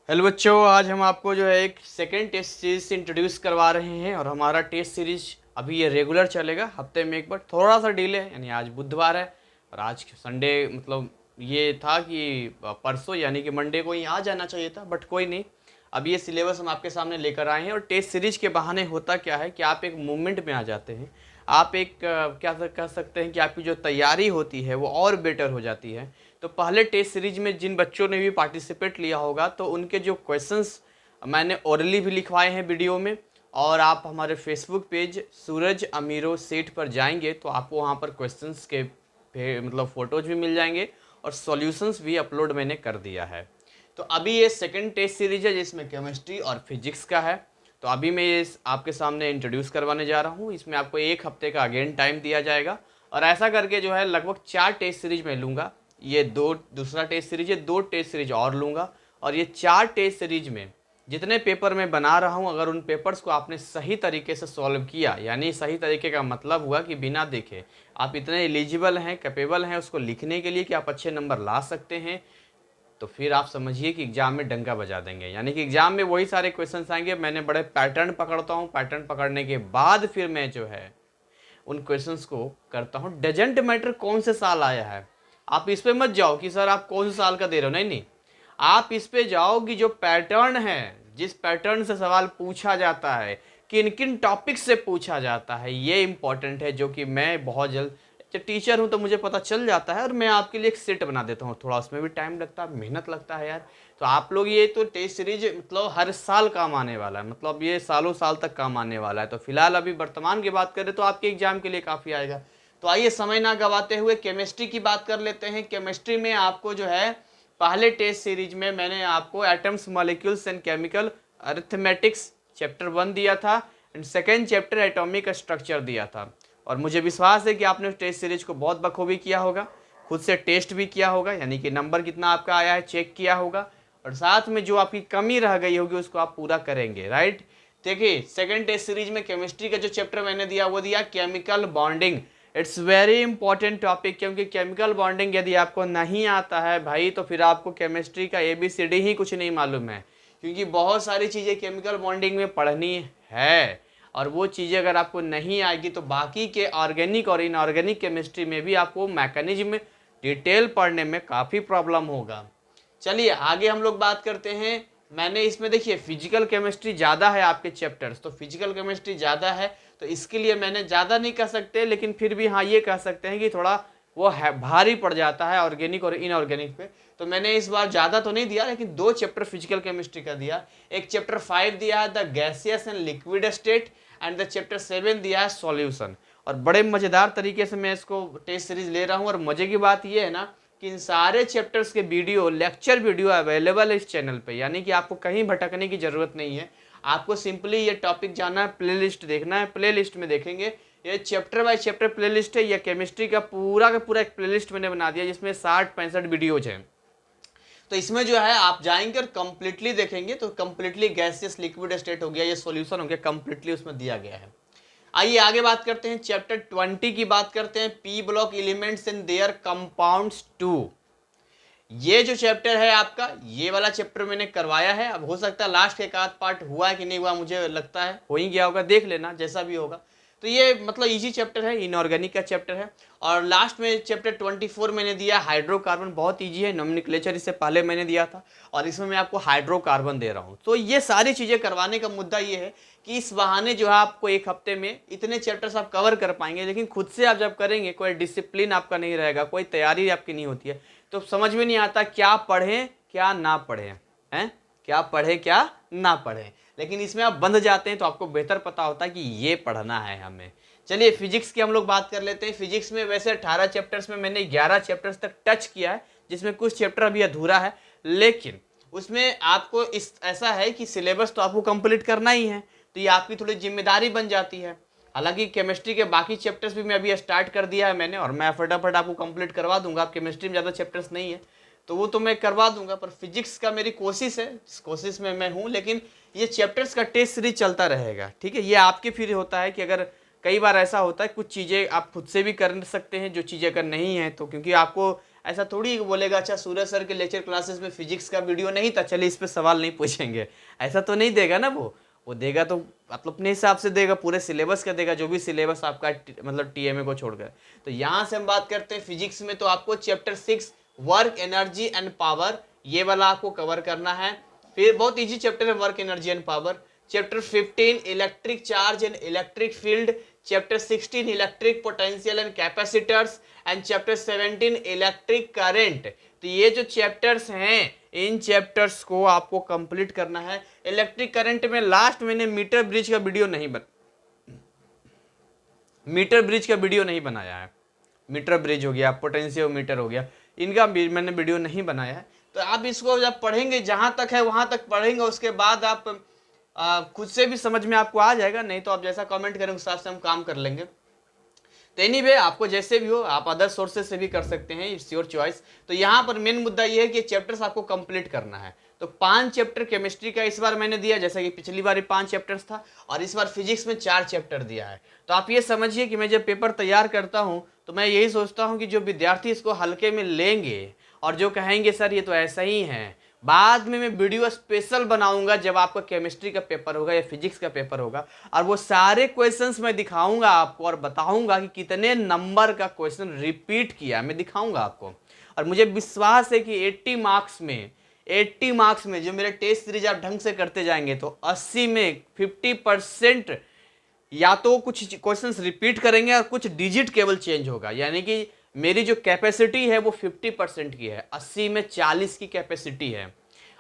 Hello बच्चों, आज हम आपको जो है एक सेकेंड टेस्ट सीरीज से इंट्रोड्यूस करवा रहे हैं। और हमारा टेस्ट सीरीज अभी ये रेगुलर चलेगा, हफ्ते में एक बार। थोड़ा सा डिले है, यानी आज बुधवार है और आज संडे, मतलब ये था कि परसों यानी कि मंडे को ही आ जाना चाहिए था, बट कोई नहीं। अब ये सिलेबस हम आपके सामने लेकर आए हैं। और टेस्ट सीरीज के बहाने होता क्या है कि आप एक मूवमेंट में आ जाते हैं। आप एक कह सकते हैं कि आपकी जो तैयारी होती है वो और बेटर हो जाती है। तो पहले टेस्ट सीरीज में जिन बच्चों ने भी पार्टिसिपेट लिया होगा, तो उनके जो क्वेश्चंस मैंने ओरली भी लिखवाए हैं वीडियो में। और आप हमारे फेसबुक पेज सूरज अमीरो सेठ पर जाएंगे तो आपको वहाँ पर क्वेश्चंस के मतलब फ़ोटोज भी मिल जाएंगे और सॉल्यूशंस भी अपलोड मैंने कर दिया है। तो अभी ये सेकंड टेस्ट सीरीज है जिसमें केमिस्ट्री और फिजिक्स का है। तो अभी मैं ये आपके सामने इंट्रोड्यूस करवाने जा रहा हूँ। इसमें आपको एक हफ्ते का अगेन टाइम दिया जाएगा और ऐसा करके जो है लगभग 4 टेस्ट सीरीज में लूँगा। ये दूसरा टेस्ट सीरीज है, 2 टेस्ट सीरीज और लूँगा। और ये 4 टेस्ट सीरीज में जितने पेपर मैं बना रहा हूँ, अगर उन पेपर्स को आपने सही तरीके से सॉल्व किया, यानी सही तरीके का मतलब हुआ कि बिना देखे आप इतने एलिजिबल हैं, कैपेबल हैं उसको लिखने के लिए कि आप अच्छे नंबर ला सकते हैं, तो फिर आप समझिए कि एग्जाम में डंका बजा देंगे। यानी कि एग्जाम में वही सारे क्वेश्चंस आएंगे। मैंने बड़े पैटर्न पकड़ता हूँ, पैटर्न पकड़ने के बाद फिर मैं जो है उन क्वेश्चंस को करता हूँ। डजेंट मैटर कौन से साल आया है, आप इस पे मत जाओ कि सर आप कौन से साल का दे रहे हो। नहीं नहीं, आप इस पे जाओ कि जो पैटर्न है, जिस पैटर्न से सवाल पूछा जाता है, किन किन टॉपिक से पूछा जाता है, ये इंपॉर्टेंट है। जो कि मैं बहुत जल्द टीचर हूँ तो मुझे पता चल जाता है और मैं आपके लिए एक सेट बना देता हूँ। थोड़ा उसमें भी टाइम लगता है, मेहनत लगता है यार। तो आप लोग ये तो टेस्ट सीरीज मतलब हर साल काम आने वाला है, मतलब ये सालों साल तक काम आने वाला है। तो फिलहाल अभी वर्तमान की बात करें तो आपके एग्जाम के लिए काफ़ी आएगा। तो आइए समय ना गवाते हुए केमिस्ट्री की बात कर लेते हैं। केमिस्ट्री में आपको जो है पहले टेस्ट सीरीज में मैंने आपको atoms molecules and chemical arithmetics chapter 1 दिया था and second chapter atomic structure दिया था। और मुझे विश्वास है कि आपने उस टेस्ट सीरीज को बहुत बखूबी किया होगा, खुद से टेस्ट भी किया होगा, यानी कि नंबर कितना आपका आया है चेक किया होगा, और साथ में जो आपकी कमी रह गई होगी उसको आप पूरा करेंगे, राइट। देखिए सेकेंड टेस्ट सीरीज में केमिस्ट्री का जो चैप्टर मैंने दिया वो दिया chemical bonding. It's very important topic, क्योंकि केमिकल बॉन्डिंग यदि आपको नहीं आता है भाई तो फिर आपको केमिस्ट्री का ABCD ही कुछ नहीं मालूम है। क्योंकि बहुत सारी चीज़ें केमिकल बॉन्डिंग में पढ़नी है और वो चीज़ें अगर आपको नहीं आएगी तो बाकी के ऑर्गेनिक और इनऑर्गेनिक केमिस्ट्री में भी आपको मैकेनिज्म डिटेल पढ़ने में काफ़ी प्रॉब्लम होगा। चलिए आगे हम लोग बात करते हैं। मैंने इसमें देखिए फिजिकल केमिस्ट्री ज़्यादा है आपके चैप्टर्स, तो फिजिकल केमिस्ट्री ज़्यादा है तो इसके लिए मैंने ज़्यादा नहीं कह सकते, लेकिन फिर भी हाँ ये कह सकते हैं कि थोड़ा वो है भारी पड़ जाता है ऑर्गेनिक और इनऑर्गेनिक पे। तो मैंने इस बार ज़्यादा तो नहीं दिया, लेकिन 2 चैप्टर फिजिकल केमिस्ट्री का दिया। एक चैप्टर 5 दिया है the gaseous and liquid state and the chapter 7 दिया है सॉल्यूशन। और बड़े मज़ेदार तरीके से मैं इसको टेस्ट सीरीज ले रहा हूँ। और मज़े की बात यह है ना कि इन सारे चैप्टर्स के वीडियो लेक्चर वीडियो अवेलेबल है इस चैनल पे, यानी कि आपको कहीं भटकने की ज़रूरत नहीं है। आपको सिंपली ये टॉपिक जाना है, प्लेलिस्ट देखना है, प्लेलिस्ट में देखेंगे ये चैप्टर बाय चैप्टर प्लेलिस्ट है। या केमिस्ट्री का पूरा एक प्लेलिस्ट मैंने बना दिया जिसमें 60-65 वीडियोज हैं। तो इसमें जो है आप जाएंगे और कंप्लीटली देखेंगे तो कंप्लीटली गैसियस लिक्विड स्टेट हो गया, ये सॉल्यूशन हो गया, कंप्लीटली उसमें दिया गया है। आइए आगे बात करते हैं, चैप्टर 20 की बात करते हैं, P block elements in their compounds 2। ये जो चैप्टर है आपका, ये वाला चैप्टर मैंने करवाया है। अब हो सकता है लास्ट के एक आध पार्ट हुआ है कि नहीं हुआ, मुझे लगता है हो ही गया होगा, देख लेना जैसा भी होगा। तो ये मतलब इजी चैप्टर है, इनऑर्गेनिक का चैप्टर है। और लास्ट में चैप्टर 24 मैंने दिया हाइड्रोकार्बन, बहुत इजी है, नोमेनक्लेचर इससे पहले मैंने दिया था और इसमें मैं आपको हाइड्रोकार्बन दे रहा हूँ। तो ये सारी चीज़ें करवाने का मुद्दा ये है कि इस बहाने जो है आपको एक हफ्ते में इतने चैप्टर्स आप कवर कर पाएंगे। लेकिन खुद से आप जब करेंगे, कोई डिसिप्लिन आपका नहीं रहेगा, कोई तैयारी आपकी नहीं होती है, तो समझ में नहीं आता क्या पढ़ें क्या ना पढ़ें, हैं क्या पढ़ें क्या ना पढ़ें। लेकिन इसमें आप बंध जाते हैं तो आपको बेहतर पता होता है कि ये पढ़ना है हमें। चलिए फिजिक्स की हम लोग बात कर लेते हैं। फिजिक्स में वैसे 18 चैप्टर्स में मैंने 11 चैप्टर्स तक टच किया है, जिसमें कुछ चैप्टर अभी अधूरा है। लेकिन उसमें आपको इस ऐसा है कि सिलेबस तो आपको कंप्लीट करना ही है, तो ये आपकी थोड़ी जिम्मेदारी बन जाती है। हालांकि केमिस्ट्री के बाकी चैप्टर्स भी मैं अभी स्टार्ट कर दिया है मैंने, और मैं फटाफट आपको कंप्लीट करवा दूंगा। आप केमिस्ट्री में ज़्यादा चैप्टर्स नहीं है तो वो तो मैं करवा दूंगा, पर फिजिक्स का मेरी कोशिश है, इस कोशिश में मैं हूँ। लेकिन ये चैप्टर्स का टेस्ट सीरीज चलता रहेगा, ठीक है। ये आपके फिर होता है कि अगर कई बार ऐसा होता है कुछ चीज़ें आप खुद से भी कर सकते हैं, जो चीज़ें अगर नहीं है तो, क्योंकि आपको ऐसा थोड़ी बोलेगा अच्छा सूरज सर के लेक्चर क्लासेस में फिजिक्स का वीडियो नहीं था, चलिए इस पे सवाल नहीं पूछेंगे, ऐसा तो नहीं देगा ना। वो देगा तो मतलब अपने हिसाब से देगा, पूरे सिलेबस का देगा, जो भी सिलेबस आपका मतलब टीएमए को छोड़कर। तो यहाँ से हम बात करते हैं फिजिक्स में, तो आपको chapter 6 work energy and power, ये वाला आपको कवर करना है। फिर बहुत इजी चैप्टर है work energy and power. Chapter 15 electric charge and electric field, chapter 16 electric potential and capacitors, and chapter 17 electric current. तो ये जो चैप्टर्स हैं, इन चैप्टर्स को आपको कंप्लीट करना है। इलेक्ट्रिक करंट में लास्ट मैंने मीटर ब्रिज का वीडियो नहीं बनाया है। मीटर ब्रिज हो गया, पोटेंशियोमीटर हो गया, इनका मैंने वीडियो नहीं बनाया है। तो आप इसको जब पढ़ेंगे, जहां तक है वहां तक पढ़ेंगे, उसके बाद आप खुद से भी समझ में आपको आ जाएगा, नहीं तो आप जैसा कमेंट करेंगे उस हिसाब से हम काम कर लेंगे। तो एनीवे आपको जैसे भी हो, आप अदर सोर्सेज से भी कर सकते हैं, इट्स योर चॉइस। तो यहाँ पर मेन मुद्दा ये है कि चैप्टर्स आपको कंप्लीट करना है। तो 5 चैप्टर केमिस्ट्री का इस बार मैंने दिया, जैसा कि पिछली बार 5 चैप्टर्स था, और इस बार फिजिक्स में 4 चैप्टर दिया है। तो आप ये समझिए कि मैं जब पेपर तैयार करता हूँ तो मैं यही सोचता हूँ कि जो विद्यार्थी इसको हल्के में लेंगे और जो कहेंगे सर ये तो ऐसा ही है, बाद में मैं वीडियो स्पेशल बनाऊंगा जब आपका केमिस्ट्री का पेपर होगा या फिजिक्स का पेपर होगा, और वो सारे क्वेश्चंस मैं दिखाऊंगा आपको और बताऊंगा कि कितने नंबर का क्वेश्चन रिपीट किया, मैं दिखाऊंगा आपको। और मुझे विश्वास है कि 80 मार्क्स में जो मेरे टेस्ट सीरीज आप ढंग से करते जाएंगे तो 80 में 50% या तो कुछ क्वेश्चंस रिपीट करेंगे और कुछ डिजिट केवल चेंज होगा। यानी कि मेरी जो कैपेसिटी है वो 50% की है, 80 में 40 की कैपेसिटी है।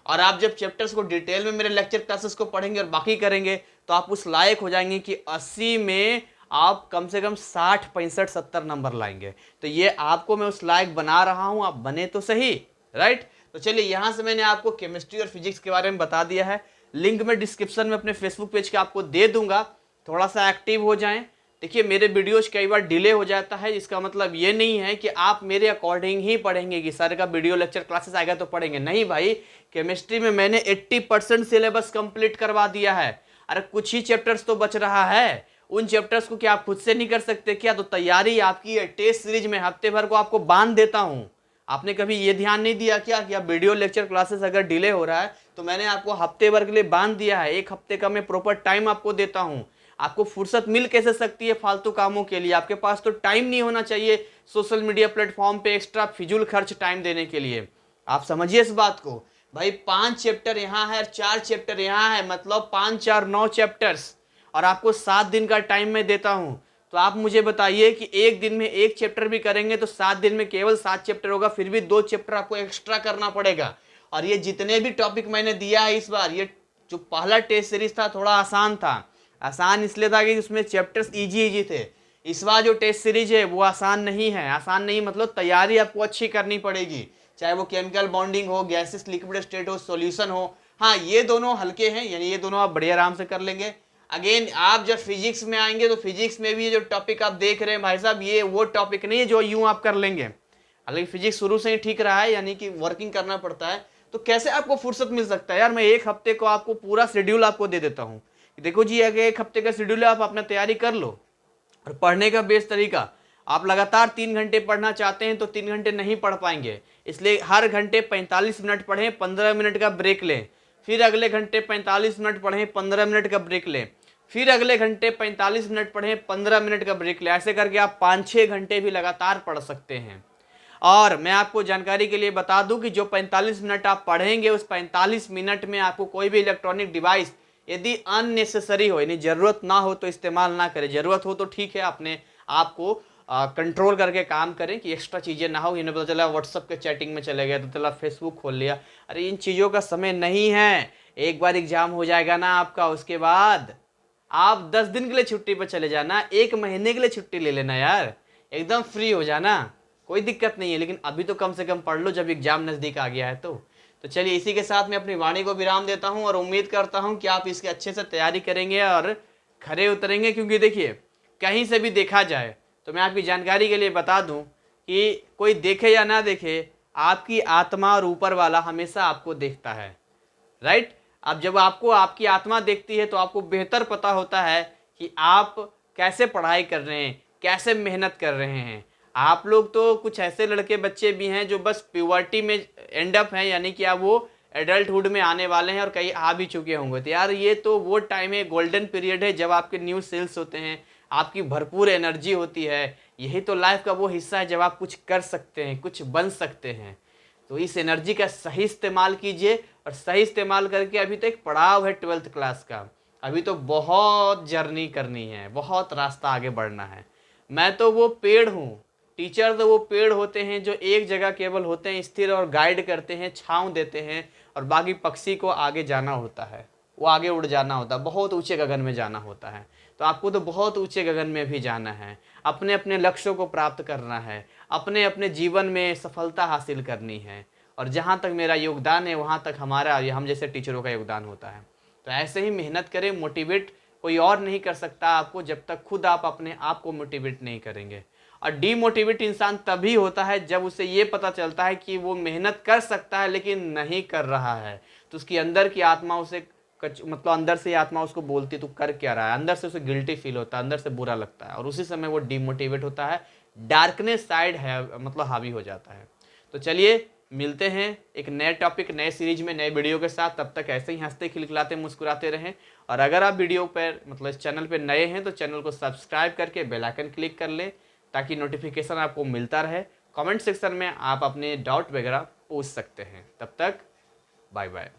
और आप जब चैप्टर्स को डिटेल में मेरे लेक्चर क्लासेस को पढ़ेंगे और बाकी करेंगे तो आप उस लायक हो जाएंगे कि 80 में आप कम से कम 60, 65, 70 नंबर लाएंगे। तो ये आपको मैं उस लायक बना रहा हूं, आप बने तो सही, राइट। तो चलिए यहाँ से मैंने आपको केमिस्ट्री और फिजिक्स के बारे में बता दिया है। लिंक मैं डिस्क्रिप्शन में अपने फेसबुक पेज का आपको दे दूंगा, थोड़ा सा एक्टिव हो जाएं। देखिए मेरे वीडियोज कई बार डिले हो जाता है, इसका मतलब ये नहीं है कि आप मेरे अकॉर्डिंग ही पढ़ेंगे कि सर का वीडियो लेक्चर क्लासेस आएगा तो पढ़ेंगे, नहीं भाई। केमिस्ट्री में मैंने 80% सिलेबस कंप्लीट करवा दिया है। अरे कुछ ही चैप्टर्स तो बच रहा है, उन चैप्टर्स को क्या आप खुद से नहीं कर सकते क्या? तो तैयारी आपकी है। टेस्ट सीरीज में हफ्ते भर को आपको बांध देता हूँ। आपने कभी ये ध्यान नहीं दिया क्या कि आप वीडियो लेक्चर क्लासेस अगर डिले हो रहा है तो मैंने आपको हफ्ते भर के लिए बांध दिया है। 1 हफ्ते का मैं प्रॉपर टाइम आपको देता हूँ। आपको फुर्सत मिल कैसे सकती है फालतू कामों के लिए? आपके पास तो टाइम नहीं होना चाहिए सोशल मीडिया प्लेटफॉर्म पे एक्स्ट्रा फिजूल खर्च टाइम देने के लिए। आप समझिए इस बात को भाई। 5 चैप्टर यहाँ है, 4 चैप्टर यहाँ है, मतलब 5, 4, 9 चैप्टर्स, और आपको 7 दिन का टाइम मैं देता हूँ। तो आप मुझे बताइए कि एक दिन में 1 चैप्टर भी करेंगे तो 7 दिन में केवल 7 चैप्टर होगा, फिर भी 2 चैप्टर आपको एक्स्ट्रा करना पड़ेगा। और ये जितने भी टॉपिक मैंने दिया है इस बार, ये जो पहला टेस्ट सीरीज था थोड़ा आसान था। आसान इसलिए था कि उसमें चैप्टर्स इजी थे। इस बार जो टेस्ट सीरीज है वो आसान नहीं है। आसान नहीं मतलब तैयारी आपको अच्छी करनी पड़ेगी, चाहे वो केमिकल बॉन्डिंग हो, गैसेस लिक्विड स्टेट हो, सॉल्यूशन हो। हाँ ये दोनों हल्के हैं, यानी ये दोनों आप बड़े आराम से कर लेंगे। अगेन आप जब फिजिक्स में आएंगे तो फिजिक्स में भी जो टॉपिक आप देख रहे हैं भाई साहब, ये वो टॉपिक नहीं है जो यूं आप कर लेंगे। हालांकि फिजिक्स शुरू से ही ठीक रहा है, यानी कि वर्किंग करना पड़ता है। तो कैसे आपको फुर्सत मिल सकता है यार? मैं 1 हफ्ते को आपको पूरा शेड्यूल आपको दे देता हूँ। देखो जी अगर 1 हफ्ते का शेड्यूल है, आप अपना तैयारी कर लो। और पढ़ने का बेस्ट तरीका, आप लगातार 3 घंटे पढ़ना चाहते हैं तो 3 घंटे नहीं पढ़ पाएंगे, इसलिए हर घंटे 45 मिनट पढ़ें, 15 मिनट का ब्रेक लें, फिर अगले घंटे 45 मिनट पढ़ें, 15 मिनट का ब्रेक लें, फिर अगले घंटे 45 मिनट पढ़ें, 15 मिनट का ब्रेक लें। ऐसे करके आप 5-6 घंटे भी लगातार पढ़ सकते हैं। और मैं आपको जानकारी के लिए बता दूं कि जो 45 मिनट आप पढ़ेंगे उस 45 मिनट में आपको कोई भी इलेक्ट्रॉनिक डिवाइस यदि अननेसेसरी हो, यानी जरूरत ना हो तो इस्तेमाल ना करें। जरूरत हो तो ठीक है, अपने आप को कंट्रोल करके काम करें कि एक्स्ट्रा चीज़ें ना हो। इन्हें पता चला व्हाट्सअप के चैटिंग में चले गए तो चला फेसबुक खोल लिया, अरे इन चीज़ों का समय नहीं है। एक बार एग्जाम हो जाएगा ना आपका, उसके बाद आप 10 दिन के लिए छुट्टी पर चले जाना, 1 महीने के लिए छुट्टी ले लेना यार, एकदम फ्री हो जाना, कोई दिक्कत नहीं है। लेकिन अभी तो कम से कम पढ़ लो जब एग्जाम नज़दीक आ गया है तो चलिए इसी के साथ मैं अपनी वाणी को विराम देता हूं और उम्मीद करता हूं कि आप इसके अच्छे से तैयारी करेंगे और खरे उतरेंगे। क्योंकि देखिए कहीं से भी देखा जाए तो मैं आपकी जानकारी के लिए बता दूं कि कोई देखे या ना देखे, आपकी आत्मा और ऊपर वाला हमेशा आपको देखता है, राइट। अब जब आपको आपकी आत्मा देखती है तो आपको बेहतर पता होता है कि आप कैसे पढ़ाई कर रहे हैं, कैसे मेहनत कर रहे हैं। आप लोग तो कुछ ऐसे लड़के बच्चे भी हैं जो बस प्यूबर्टी में एंड अप हैं, यानी कि अब वो एडल्टहुड में आने वाले हैं और कहीं आ भी चुके होंगे। तो यार ये तो वो टाइम है, गोल्डन पीरियड है, जब आपके न्यू सेल्स होते हैं, आपकी भरपूर एनर्जी होती है। यही तो लाइफ का वो हिस्सा है जब आप कुछ कर सकते हैं, कुछ बन सकते हैं। तो इस एनर्जी का सही इस्तेमाल कीजिए, और सही इस्तेमाल करके अभी तो एक पड़ाव है 12th क्लास का, अभी तो बहुत जर्नी करनी है, बहुत रास्ता आगे बढ़ना है। मैं तो वो पेड़ हूँ, टीचर तो वो पेड़ होते हैं जो एक जगह केवल होते हैं स्थिर और गाइड करते हैं, छांव देते हैं, और बाकी पक्षी को आगे जाना होता है, वो आगे उड़ जाना होता है, बहुत ऊंचे गगन में जाना होता है। तो आपको तो बहुत ऊंचे गगन में भी जाना है, अपने अपने लक्ष्यों को प्राप्त करना है, अपने अपने जीवन में सफलता हासिल करनी है। और जहाँ तक मेरा योगदान है वहाँ तक हमारा, हम जैसे टीचरों का योगदान होता है। तो ऐसे ही मेहनत करें। मोटिवेट कोई और नहीं कर सकता आपको जब तक खुद आप अपने आप को मोटिवेट नहीं करेंगे। और डीमोटिवेट इंसान तभी होता है जब उसे ये पता चलता है कि वो मेहनत कर सकता है लेकिन नहीं कर रहा है। तो उसकी अंदर की आत्मा उसे मतलब अंदर से आत्मा उसको बोलती तू कर क्या रहा है, अंदर से उसे गिल्टी फील होता है, अंदर से बुरा लगता है, और उसी समय वो डीमोटिवेट होता है, डार्कनेस साइड है मतलब हावी हो जाता है। तो चलिए मिलते हैं एक नए टॉपिक, नए सीरीज में, नए वीडियो के साथ। तब तक ऐसे ही हंसते खिलखिलाते मुस्कुराते रहें। और अगर आप वीडियो पर मतलब इस चैनल पर नए हैं तो चैनल को सब्सक्राइब करके बेल आइकन क्लिक कर लें ताकि नोटिफिकेशन आपको मिलता रहे। कमेंट सेक्शन में आप अपने डाउट वगैरह पूछ सकते हैं। तब तक बाय बाय।